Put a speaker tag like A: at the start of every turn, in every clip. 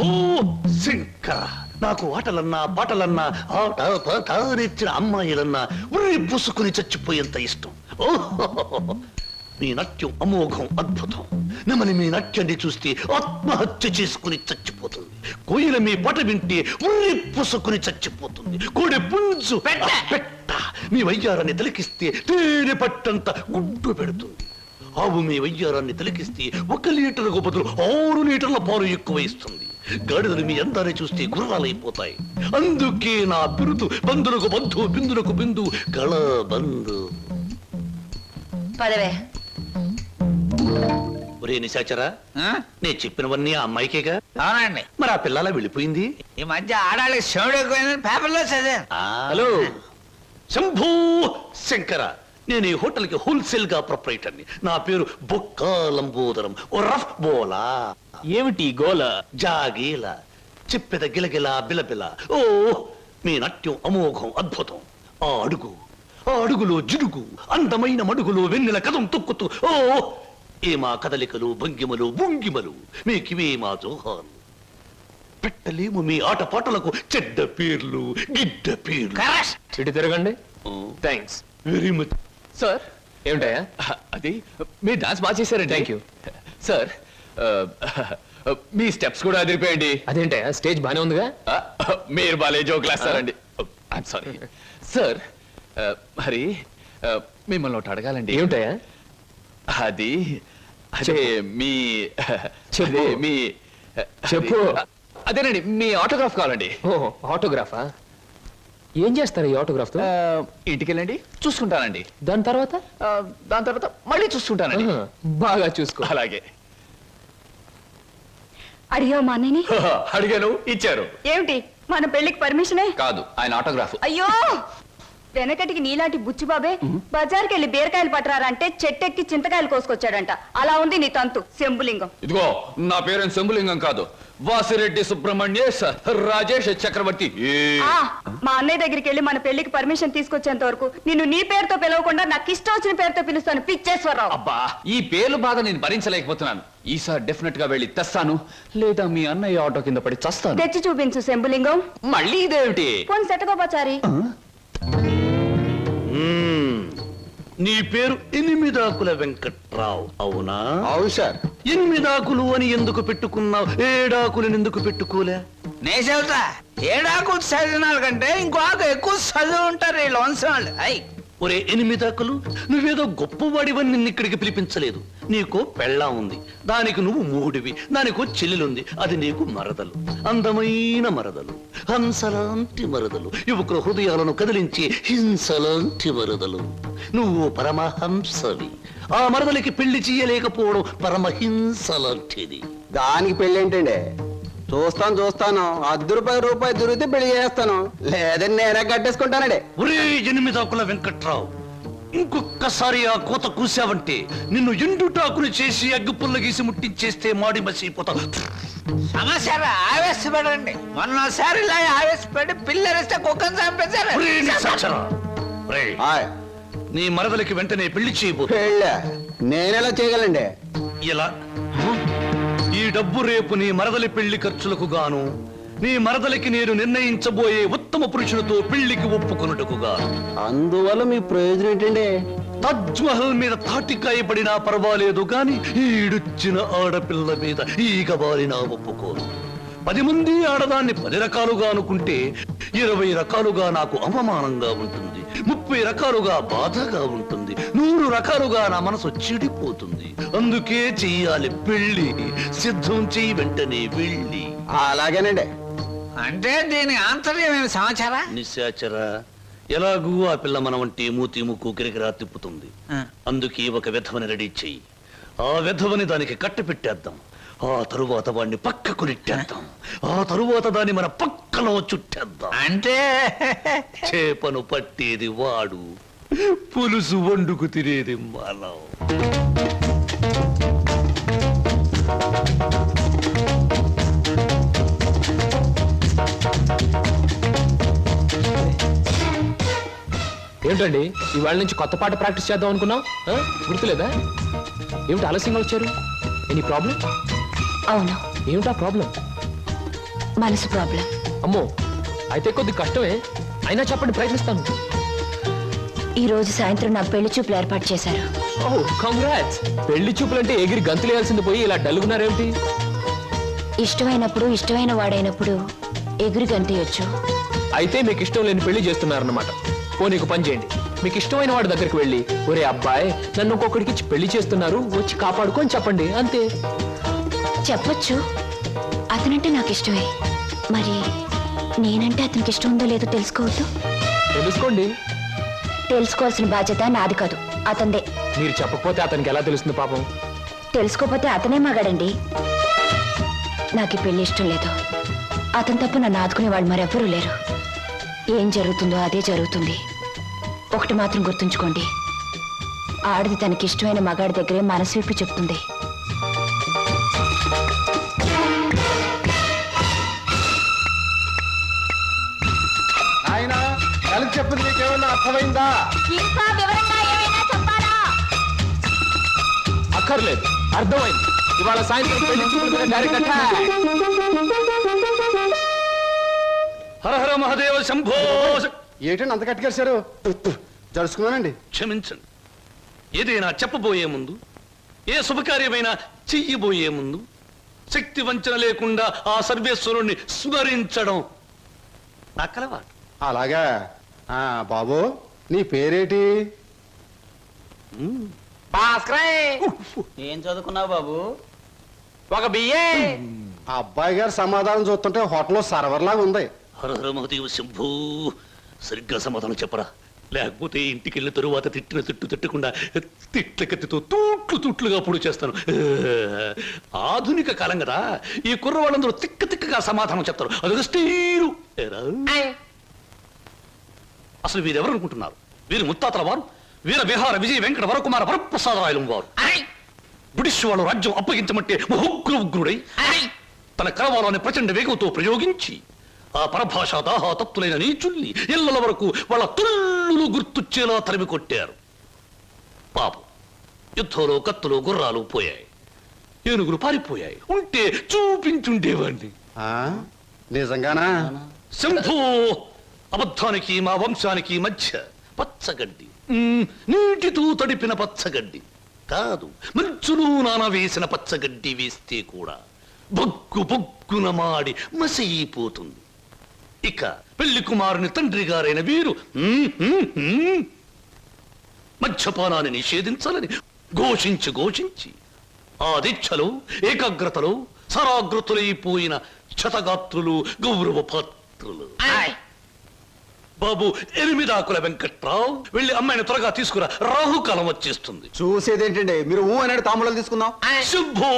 A: శంభూ శంకర, నాకు ఆటలన్నా పాటలన్నా ఆట పాట నేర్చిన అమ్మాయిలన్నా ఉర్రి పూసుకుని చచ్చిపోయేంత ఇష్టం. ఓహో, మీ నాట్యం అమోఘం, అద్భుతం. నమని మీ నాట్యాన్ని చూస్తే ఆత్మహత్య చేసుకుని చచ్చిపోతుంది. కోయిల మీ పాట వింటే ఉర్రి పూసుకుని చచ్చిపోతుంది. కోడి పుంజు పెట్ట మీ వయ్యారాన్ని తిలకిస్తే తేనె పట్టంత గుడ్డు పెడుతుంది. ఆవు మీ వయ్యారాన్ని తిలకిస్తే 1 లీటర్కు బదులు 6 లీటర్ల పాలు ఎక్కువ ఇస్తుంది. గాడిదలు మీ అందాన్ని చూస్తే గుర్రాలైపోతాయి. అందుకే నా బిరుదు బంధులకు బంధు, బిందులకు బిందు, గళ బంధు.
B: పదవే.
A: ఒరే నిశాచరా, నేను చెప్పినవన్నీ ఆ అమ్మాయికేగా?
C: అవునండి.
A: మరి ఆ పిల్లలా వెళ్ళిపోయింది.
C: ఈ మధ్య ఆడాళ్ళకి శివుడు ఎక్కువైందని పేపర్లో చదివాను.
A: హలో శంభూ శంకర, నేను ఈ హోటల్ కి హోల్సేల్ గా ప్రొప్రైటర్ని. నా పేరు బొక్క లంబోదరం, ఓ రఫ్ బోలా.
D: ఏమిటి గోల?
A: జాగీల చెప్పెద గిలగిల బిలబిల. ఓ మీ నాట్యం అమోఘం, అద్భుతం. ఆ అడుగులో జిడుగు, అందమైన మడుగులో వెన్నెల కథం తొక్కుతూ. ఓ ఏ మా కదలికలు, భంగిమలు, భుంగిమలు, మీకివే మా జోహాలు. పెట్టలేము మీ ఆటపాటలకు చెడ్డ పేర్లు, గిడ్డ పేర్లు.
D: ఇటు తిరగండి. Thanks
A: very much
D: sir. ఏమిటయా అది? మీరు డాన్స్ బాగా చేశారండి. Thank you sir. మీ స్టెప్స్ కూడా అదిరిపోయండి. అదేంటయా, స్టేజ్ బానే ఉందిగా. మీరు బాలే జోకులు వేస్తారండి. Sorry sir. మరి మిమ్మల్ని ఒకటి అడగాలండి. ఏమిటయా అది? అదే మీ చెప్పు. అదేనండి, మీ ఆటోగ్రాఫ్ కావాలండి. ఓహో, ఆటోగ్రాఫా? ఏం చేస్తారు ఈ ఆటోగ్రాఫ్ తో? ఇంటికి వెళ్ళండి, చూసుకుంటానండి. దాని తర్వాత మళ్ళీ చూసుకుంటానండి. బాగా చూసుకో. అలాగే.
B: అడిగా మా అన్నయ్యని?
D: అడిగాను, ఇచ్చారు.
B: ఏమిటి, మన పెళ్లికి పర్మిషనే?
D: కాదు, ఆయన ఆటోగ్రాఫ్.
B: అయ్యో, వెనకటికి నీలాంటి బుచ్చిబాబే బజార్కి వెళ్ళి బీరకాయలు పట్టరారంటే చెట్టెక్కి చింతకాయలు కోసుకొచ్చాడంట. అలా ఉంది నీ తంతు శంభులింగం.
D: ఇదిగో, నా పేరు శంభులింగం కాదు, వాసిరెడ్డి సుబ్రహ్మణ్యేశ్ రాజేష్ చక్రవర్తి.
B: మా అన్నయ్య దగ్గరికి వెళ్ళి మన పెళ్లికి పర్మిషన్ తీసుకొచ్చేంత వరకు నిన్ను నీ పేరుతో పిలవకుండా నాకు ఇష్టం వచ్చిన పేరుతో పిలుస్తాను. పిచ్చేశ్వరరావు.
D: అబ్బా, ఈ పేర్లు బాధ నేను భరించలేకపోతున్నాను. ఈసారి డెఫినెట్ గా వెళ్ళి తెస్తాను, లేదా మీ అన్నయ్య ఆటో కింద పడి చస్తాను.
B: తెచ్చి చూపించు శంభులింగం.
D: మళ్ళీ ఇదేమిటి?
B: పోనీ సెటగోపచారి.
A: నీ పేరు ఎనిమిదాకుల వెంకట్రావు, అవునా?
C: అవును సార్.
A: 8 ఆకులు అని ఎందుకు పెట్టుకున్నావు? 7 ఆకులను ఎందుకు పెట్టుకోలే?
C: నే చెబుతా, 7 ఆకులు చదివిన కంటే ఇంకో ఆకు ఎక్కువ చదువు ఉంటారు ఈ లోన్స్ వాళ్ళు. అయ్యి
A: ఒరే 8 ఆకులు, నువ్వేదో గొప్పవాడివని నిన్ను ఇక్కడికి పిలిపించలేదు. నీకో పెళ్ళా ఉంది, దానికి నువ్వు మూడివి. దానికో చెల్లెలుంది, అది నీకు మరదలు. అందమైన మరదలు, హంసలాంటి మరదలు, యువకుల హృదయాలను కదిలించి హింసలాంటి మరదలు. నువ్వు పరమహంసవి. ఆ మరదలికి పెళ్లి చేయలేకపోవడం పరమహింసలాంటిది.
E: దానికి పెళ్లి ఏంటండి? చూస్తాను ₹10 దొరికితే పెళ్లి చేస్తాను, లేదని నేనే కట్టేసుకుంటానండి.
A: ఒరే 8 ఆకుల వెంకట్రావు, ఇంకొక్కసారి ఆ కోత కూసావంటే నిన్ను ఎండుటాకులు చేసి అగ్గిపుల్ల గీసి ముట్టించేస్తే మాడి మసిపోతావు.
C: సమస్య ఆవేశపడండి. మొన్నసారి ఇలా ఆవేశపడి పిల్లరిస్తే కుక్కను చంపేశారు.
A: ఒరే నిశాచరా, ఒరే,
E: హాయ్,
A: నీ మరదలికి వెంటనే పెళ్లి చేయబో.
E: పెళ్ళా? నేనెలా చేయగలండి?
A: ఇలా ఈ డబ్బు రేపు నీ మరదలి పెళ్లి ఖర్చులకు గాను, నీ మరదలికి నేను నిర్ణయించబోయే ఉత్తమ పురుషులతో పెళ్లికి ఒప్పుకొనుటకు గాను.
E: అందువల్ల మీ ప్రయోజనం ఏంటండి?
A: తాజ్ మహల్ మీద తాటికాయ పడినా పర్వాలేదు గాని ఈడుచ్చిన ఆడపిల్ల మీద ఈగ బారినా ఒప్పుకోను. 10 మంది ఆడదాన్ని 10 రకాలుగా అనుకుంటే 20 రకాలుగా నాకు అవమానంగా ఉంటుంది, 30 రకాలుగా బాధగా ఉంటుంది, 100 రకాలుగా నా మనసు చెడిపోతుంది. అందుకే చెయ్యాలి పెళ్లి. సిద్ధం చెయ్యి, వెంటనే వెళ్ళి.
E: అలాగేనండి.
C: అంటే దీని ఆంతర్యమైన సమాచారా?
A: నిశాచరా, ఎలాగూ ఆ పిల్ల మన వంటి మూతి ముక్కు కిరికిరా తిప్పుతుంది. అందుకే ఒక విధవని రెడీ చెయ్యి. ఆ విధవని దానికి కట్ట పెట్టేద్దాం. ఆ తరువాత వాడిని పక్కకు నెట్టేద్దాం. ఆ తరువాత దాన్ని మన పక్కలో చుట్టేద్దాం.
C: అంటే
A: చేపను పట్టేది వాడు, పులుసు వండుకు తినేది మనం.
D: ఏంటండి, ఇవాళ నుంచి కొత్త పాట ప్రాక్టీస్ చేద్దాం అనుకున్నాం, గుర్తులేదా? ఏమిటి ఆలస్యంగా వచ్చారు? Any problem?
B: అవును.
D: ఏమిటా ప్రాబ్లం?
F: మనసు ప్రాబ్లం.
D: అమ్మో అయితే కొద్ది కష్టమే, అయినా చెప్పండి, ప్రయత్నిస్తాను.
F: ఈ రోజు సాయంత్రం నా పెళ్లి చూపులు ఏర్పాటు చేశారు.
D: ఓ కంగ్రాట్స్. పెళ్లి చూపులంటే ఎగిరి గంతులేయాల్సింది పోయి ఇలా డల్గున్నారేమిటి?
F: ఇష్టమైనప్పుడు ఇష్టమైన వాడైనప్పుడు ఎగురు గంతయొచ్చు.
D: అయితే మీకు ఇష్టం లేని పెళ్లి చేస్తున్నారన్నమాట. ఓ నీకు పని చేయండి, మీకు ఇష్టమైన వాడి దగ్గరికి వెళ్ళి, ఒరే అబ్బాయి నన్ను ఒక్కొక్కడికి ఇచ్చి పెళ్లి చేస్తున్నారు, వచ్చి కాపాడుకొని చెప్పండి, అంతే.
F: చెప్పొచ్చు, అతనంటే నాకు ఇష్టమే. మరి నేనంటే అతనికి ఇష్టం ఉందో లేదో తెలుసుకోవద్దు.
D: తెలుసుకోండి.
F: తెలుసుకోవాల్సిన బాధ్యత నాది కాదు, అతందే.
D: మీరు చెప్పకపోతే అతనికి ఎలా తెలుస్తుంది పాపం?
F: తెలుసుకోపోతే అతనే మగాడండి. నాకు ఈ పెళ్లి ఇష్టం లేదు. అతని తప్ప నన్ను ఆదుకునే వాళ్ళు మరెవ్వరూ లేరు. ఏం జరుగుతుందో అదే జరుగుతుంది. ఒకటి మాత్రం గుర్తుంచుకోండి, ఆడది తనకి ఇష్టమైన మగాడి దగ్గరే మనసు విప్పి చెప్తుంది.
E: ఆయన కలిసి చెప్పింది నీకేమన్నా అర్థమైందా?
F: ఇంకా వివరంగా ఏమైనా చెప్పాలా?
D: అక్కర్లేదు, అర్థమైంది. ఇవాళ సాయంత్రం పెళ్లి చూపుల మీద డైరెక్ట్ అటాక్.
A: హర హర మహాదేవ శంభో.
E: ఏంటండి అంత కట్టుకేశారు? జరుచుకున్నానండి.
A: క్షమించండి. ఏదైనా చెప్పబోయే ముందు, ఏ శుభకార్యమైనా చెయ్యబోయే ముందు శక్తి వంచన లేకుండా ఆ సర్వేశ్వరుణ్ణి స్మరించడం నా కలవాటు.
E: అలాగా. బాబు నీ పేరేటి?
C: ఏం చదువుకున్నావు బాబు? ఒక బిఏ.
E: ఆ అబ్బాయి గారు సమాధానం చూస్తుంటే హోటల్లో సర్వర్ లాగా ఉంది.
A: హర హర మహాదేవ శంభో. సరిగ్గా సమాధానం చెప్పరా, లేకపోతే ఇంటికి వెళ్ళిన తరువాత తిట్టిన తిట్టు తిట్టకుండా తిట్ల కత్తితో తూట్లుగా పొడి చేస్తాను. ఆధునిక కాలం కదా, ఈ కుర్రవాళ్ళందరూ తిక్కగా సమాధానం చెప్తారు. అదొక స్టీరు. అసలు వీరెవరు అనుకుంటున్నారు? వీరు ముత్తాతల వారు వీర విహార విజయ వెంకట వరకుమార వరప్రసాదరాయలం వారు. బ్రిటిష్ వాళ్ళు రాజ్యం అప్పగించమంటే ఉగ్రుడై తన కలవాలని ప్రచండ వేగంతో ప్రయోగించి ఆ పరభాషా దాహా తత్తులైన నీచుల్ని ఇళ్ల వరకు వాళ్ళ తుల్లులు గుర్తుచ్చేలా తరిమి కొట్టారు. పాపం, యుద్ధంలో కత్తులు గుర్రాలు పోయాయి, ఏనుగులు పారిపోయాయి. ఉంటే చూపించుండేవాణ్ణి.
E: నిజంగానా?
A: శంభో. అబద్ధానికి మా వంశానికి మధ్య పచ్చగడ్డి, నీటితో తడిపిన పచ్చగడ్డి కాదు, మంచులు నానవేసిన పచ్చగడ్డి వేస్తే కూడా బొగ్గు బొగ్గున మాడి మసైపోతుంది. ఇక పెళ్లి కుమారుని తండ్రి గారైన వీరు మద్యపానాన్ని నిషేధించాలని ఘోషించి ఆ దీక్షలో ఏకాగ్రతలో సరాగ్రతులైపోయిన క్షతగాత్రులు, గౌరవ పాత్రులు. బాబు ఎనిమిదాకుల వెంకట్రావు, వెళ్ళి అమ్మాయిని త్వరగా తీసుకురా, రాహుకాలం వచ్చేస్తుంది.
E: చూసేదేంటండి, మీరు అన్నాడు తాములు తీసుకుందాం.
A: శుభో.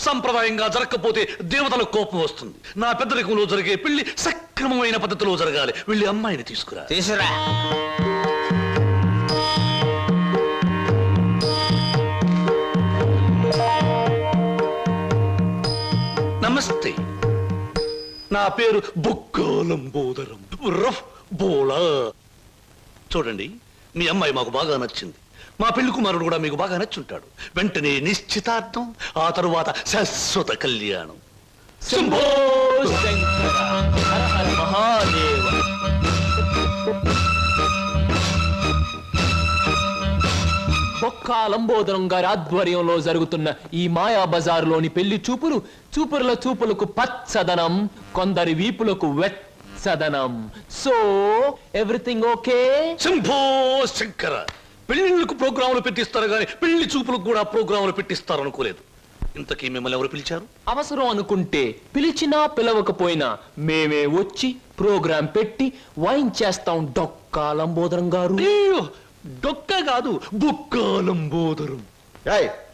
A: సంప్రదాయంగా జరగకపోతే దేవతలకు కోపం వస్తుంది. నా పెద్దరికంలో జరిగే పెళ్లి సక్రమమైన పద్ధతిలో జరగాలి. వెళ్ళి అమ్మాయిని తీసుకురా.
C: తీసురా.
A: నమస్తే, నా పేరు బుక్కాలంబోదరం రఫ్ బోలా. చూడండి, మీ అమ్మాయి మాకు బాగా నచ్చింది. మా పెళ్లి కుమారుడు కూడా మీకు బాగా నచ్చుంటాడు. వెంటనే నిశ్చితార్థం, ఆ తరువాత శాశ్వత కళ్యాణం.
D: శంభో శంకర హర హర మహాదేవ. బొక్కా లంబోదరం గారి ఆధ్వర్యంలో జరుగుతున్న ఈ మాయా బజారులోని పెళ్లి చూపుల చూపులకు పచ్చదనం, కొందరి వీపులకు వెచ్చదనం. So everything okay?
A: Shambho Shankara. పెళ్లిళ్ళకు ప్రోగ్రాములు పెట్టిస్తారు కానీ పెళ్లి చూపులకు కూడా ప్రోగ్రాములు పెట్టిస్తారు అనుకోలేదు. ఇంతకీ మిమ్మల్ని ఎవరు పిలిచారు?
D: అవసరం అనుకుంటే, పిలిచినా పిలవకపోయినా మేమే వచ్చి ప్రోగ్రాం పెట్టి వాయించేస్తాం. డొక్కా లంబోదరం గారు.
A: అయ్యో, డొక్క కాదు, బుక్కాలంబోదరం.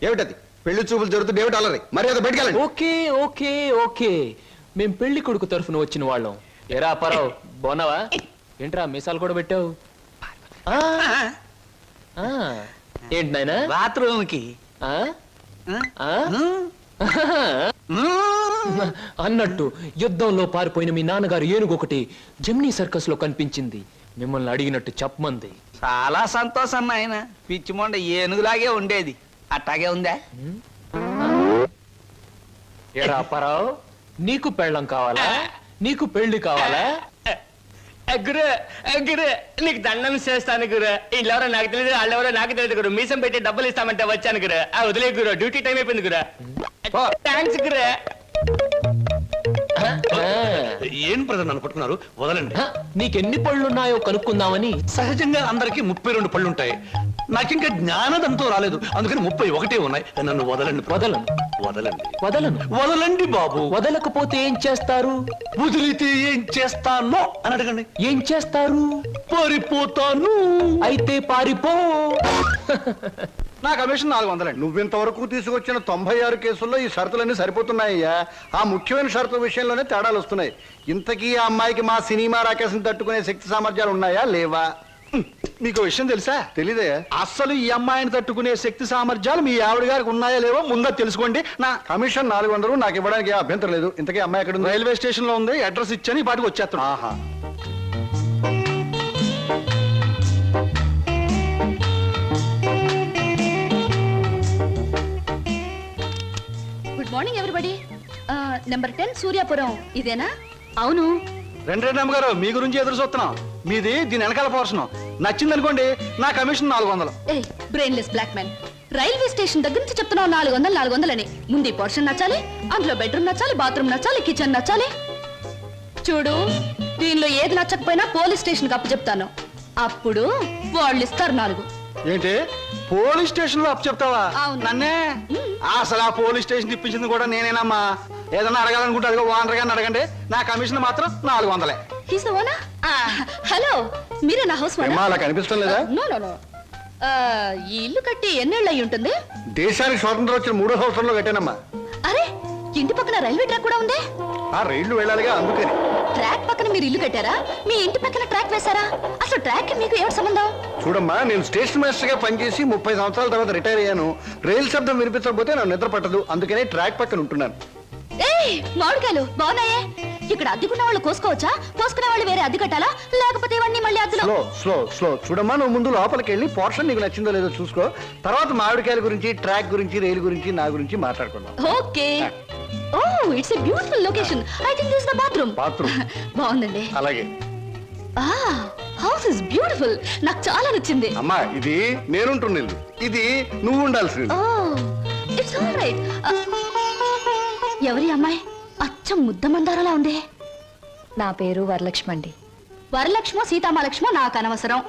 E: ఏమిటది? పెళ్లి చూపులు జరుగుతుంది, ఏమిటి అలరి? మరి అది బయటకెళ్ళండి.
D: ఓకే ఓకే ఓకే, మేం పెళ్లి కొడుకు తరఫున వచ్చిన వాళ్ళం. ఎరా పరావు, బాగున్నావా? ఏంట్రా మీసాలు కూడా పెట్టావు? ఏంటి నాయనా?
C: బాత్రూమ్ కి
D: అన్నట్టు యుద్ధంలో పారిపోయిన మీ నాన్నగారు ఏనుగొకటి జమ్నీ సర్కస్ లో కనిపించింది. మిమ్మల్ని అడిగినట్టు చెప్పమంది.
C: చాలా సంతోషం నాయన. పిచ్చి మొండ ఏనుగులాగే ఉండేది, అట్టాగే ఉందా?
D: ఎరా పరావు, నీకు పెళ్ళం కావాలా నీకు పెళ్లి కావాలా
G: గురు గురు నీకు దండం చేస్తాను గురు వీళ్ళెవరో నాకు తెలియదు వాళ్ళెవరో నాకు తెలియదు గురు మీసం పెట్టి డబ్బులు ఇస్తామంటే వచ్చాను గురు వదిలే గురు డ్యూటీ టైం అయిపోయింది గురు థ్యాంక్స్ గురు
A: ఏం ప్రజలు అనుకుంటున్నారు? వదలండి.
D: నీకెన్ని పళ్ళున్నాయో కనుక్కుందామని.
A: సహజంగా అందరికి 32 పళ్ళుంటాయి. నాకింకా జ్ఞానదంతో రాలేదు, అందుకని 31 ఉన్నాయి. నన్ను వదలండి.
D: వదలను
A: వదలండి.
D: వదలను
A: వదలండి బాబు.
D: వదలకపోతే ఏం చేస్తారు?
A: వదిలితే ఏం చేస్తానో అని అడగండి.
D: ఏం చేస్తారు?
A: పారిపోతాను.
D: అయితే పారిపో.
E: నా కమిషన్ 400. నువ్వింతవరకు తీసుకొచ్చిన 96 కేసుల్లో ఈ షరతులన్నీ సరిపోతున్నాయ్యా. ఆ ముఖ్యమైన షరతుల విషయంలోనే తేడాలు వస్తున్నాయి. ఇంతకీ ఆ అమ్మాయికి మా సినిమా రాకేశం తట్టుకునే శక్తి సామర్థ్యాలు ఉన్నాయా లేవా?
H: మీకు విషయం తెలుసా?
E: తెలీదే.
H: అస్సలు ఈ అమ్మాయిని తట్టుకునే శక్తి సామర్థ్యాలు మీ ఆవిడ గారికి ఉన్నాయా లేవో ముందా తెలుసుకోండి.
E: నా కమిషన్ 400 నాకు ఇవ్వడానికి ఏ అభ్యంతరం లేదు. ఇంతకీ అమ్మాయి ఎక్కడ ఉంది?
H: రైల్వే స్టేషన్ లో ఉంది. అడ్రస్ ఇచ్చాను, ఈ పాటికి వచ్చేస్తాను.
E: ఆహా.
I: Good morning everybody. Number 10 Suryapuram ఇదేనా? అవును.
H: రెండు అమ్మగారు మీ గురించి ఎదురు చూస్తున్నాం. మీది దీని వెనకాల పోర్షన్ నచ్చింది అనుకోండి, నా commission 400.
I: A brainless black man, railway station దగ్గర నుంచి చెప్తున్నావు 400 అని. ముందు ఈ పోర్షన్ నచ్చాలి, అందులో బెడ్రూమ్ నచ్చాలి, బాత్రూమ్ నచ్చాలి, కిచెన్ నచ్చాలి. చూడు, దీనిలో ఏది నచ్చకపోయినా పోలీస్ స్టేషన్ కి అప్పు చెప్తాను. అప్పుడు వాళ్ళు ఇస్తారు 4.
H: ఏంటి పోలీస్ స్టేషన్ లో అప్పు చెప్తావా?
I: అవును.
H: నన్నే? అసలు ఆ పోలీస్ స్టేషన్ ఇప్పించింది కూడా నేనేనమ్మా. ఏదన్నా అడగాలనుకుంటే అదిగో ఓనర్ గారిని అడగండి. నా కమిషన్ మాత్రం 400.
I: He's the owner. హలో, మీరే నా హౌస్
E: ఏమ్మా, అలా కనిపిస్తాం లేదా?
I: No no no. ఈ ఇల్లు కట్టి ఎన్నేళ్ళు అయి ఉంటుంది?
E: దేశానికి స్వాతంత్రం వచ్చిన 3వ సంవత్సరంలో కట్టానమ్మా.
I: అరే, ఇంటి పక్కన రైల్వే ట్రాక్ కూడా ఉంది.
E: ఆ రైళ్లు వెళ్ళాలిగా, అందుకని.
I: ట్రాక్ పక్కన మీరు ఇల్లు కట్టారా? మీ ఇంటి పక్కన ట్రాక్ వేశారా? అసలు ట్రాక్ మీకు ఏమిటి సంబంధం?
E: చూడమ్మా, నేను స్టేషన్ మాస్టర్ గా పనిచేసి 30 సంవత్సరాల తర్వాత రిటైర్ అయ్యాను. రైలు శబ్దం వినిపించకపోతే నాకు నిద్ర పట్టదు, అందుకనే ట్రాక్ పక్కన ఉంటున్నాను.
I: ఏయ్, మామిడికాయలు బాగున్నాయే. ఇక్కడ అద్దెకున్న వాళ్ళు కోసుకోవచ్చా? కోసుకునే వాళ్ళు వేరే అద్దె కట్టాలా? లేకపోతే ఇవన్నీ మళ్ళీ అద్దెలో?
E: Slow slow slow. చూడమ్మా, నువ్వు ముందు లోపలికి వెళ్ళి పోర్షన్ నీకు నచ్చిందో లేదో చూసుకో. తర్వాత మామిడికాయల గురించి, ట్రాక్ గురించి, రైలు గురించి, నా గురించి మాట్లాడుకుందాం.
I: Okay. Oh, it's a beautiful location. I think this is the bathroom.
E: Bathroom.
I: బాగుందండి.
E: అలాగే.
I: House is beautiful. నాకు చాలా నచ్చింది.
E: అమ్మా, ఇది నేనుంటున్న ఇల్లు, ఇది నువ్వు ఉండాల్సింది.
I: ఓ, ఇట్స్ ఆల్ రైట్. ఎవరి అమ్మాయి? అచ్చం ముద్ద మందారలా ఉంది.
F: నా పేరు వరలక్ష్మి అండి.
I: వరలక్ష్మో సీతామలక్ష్మో నాకు అనవసరం.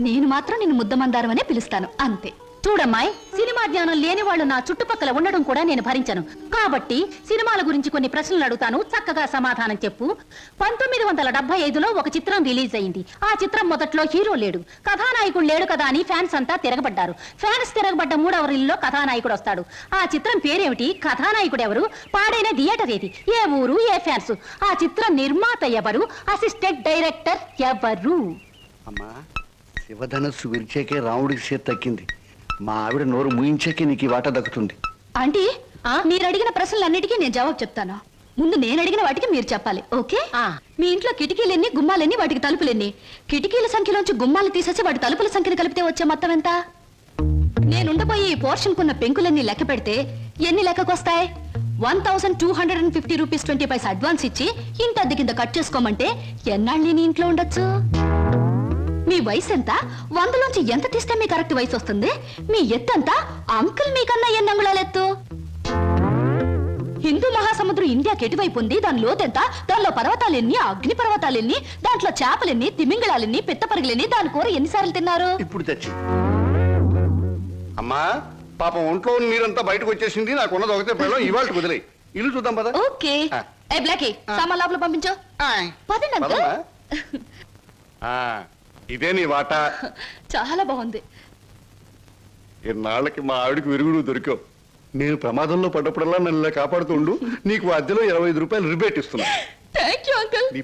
I: నేను మాత్రం నిన్ను ముద్దమందారం అనే పిలుస్తాను, అంతే. చూడమ్మాయి, సినిమా జ్ఞానం లేని వాళ్ళు నా చుట్టుపక్కల ఉండడం కూడా నేను భరించను. కాబట్టి సినిమాల గురించి కొన్ని ప్రశ్నలు అడుగుతాను, చక్కగా సమాధానం చెప్పు. 1975లో ఒక చిత్రం రిలీజ్ అయింది. ఆ చిత్రం మొదట్లో హీరో లేడు, కథానాయకుడు లేడు కదా అని ఫ్యాన్స్ అంతా తిరగబడ్డారు. ఫ్యాన్స్ తిరగబడ్డ 3వ రీల్లో కథానాయకుడు వస్తాడు. ఆ చిత్రం పేరేమిటి? కథానాయకుడు ఎవరు? పాడైన థియేటర్ ఏది? ఏ ఊరు? ఏ ఫ్యాన్స్? ఆ చిత్రం నిర్మాత ఎవరు? అసిస్టెంట్ డైరెక్టర్ ఎవరు?
E: అమ్మా, శివధనస్సు విరిచేకే రాముడికి చేతి తక్కింది. మా ఆవిడ నోరు ముయించాకే నీకు ఈ వాటా దక్కుతుంది.
I: ఆంటీ, మీరు అడిగిన ప్రశ్నలన్నిటికీ నేను జవాబు చెప్తాను. ముందు నేను అడిగిన వాటికి మీరు చెప్పాలి, ఓకే? మీ ఇంట్లో కిటికీలెన్ని, గుమ్మాలెన్ని, వాటికి తలుపులెన్ని? కిటికీల సంఖ్యలోంచి గుమ్మాలు తీసేసి వాటి తలుపుల సంఖ్యను కలిపితే వచ్చే మొత్తం ఎంత? నేనుండబోయే ఈ పోర్షన్ కున్న పెంకులన్నీ లెక్క పెడితే ఎన్ని లెక్కకొస్తాయి? 1250 రూపీస్ 20 పైసా అడ్వాన్స్ ఇచ్చి ఇంటి అద్దె కింద కట్ చేసుకోమంటే ఎన్నాళ్ళు నేను ఇంట్లో ఉండొచ్చు? మీ వయసు ఎంత? 100లోంచి ఎంత తీస్తే మీ కరెక్ట్ వయసు వస్తుంది? మీ ఎత్తు ఎంత? అంకుల్ మీకన్నా ఎన్ని అంగుళాల ఎత్తు? హిందూ మహాసముద్రం ఇండియాకి ఎటువైపు ఉంది? దాని లోతెంత? దానిలో పర్వతాలెన్ని, అగ్ని పర్వతాలెన్ని, దాంట్లో చేపలెన్ని, తిమింగళాలెన్ని, పిత్తపరిగలెన్ని, దాని కూర ఎన్నిసార్లు తిన్నారు?
E: ఇప్పుడు తెచ్చి. అమ్మా, పాపం ఒంట్లో నీరంతా బయటకు వచ్చేసింది. నాకున్నది ఒకటే పిల్లలు, ఇవాళ కుదిలే. ఇల్లు చూద్దాం పద.
I: ఓకే. ఏ బ్లాకీ, సామాన్ లోపల పంపించు. పదండి అంకుల్.
E: పదమ్మా. ఇదే నీ వాటా.
I: చాలా బాగుంది.
E: ఇన్నాళ్ళకి మా ఆవిడకి విరుగుడు దొరికావు. నేను ప్రమాదంలో పడ్డప్పుడల్లా నన్ను ఇలా కాపాడుతుండు. నీకు అద్దెలో 25 రూపాయలు రిబేట్ ఇస్తున్నా.
I: Thank you uncle.
E: నీ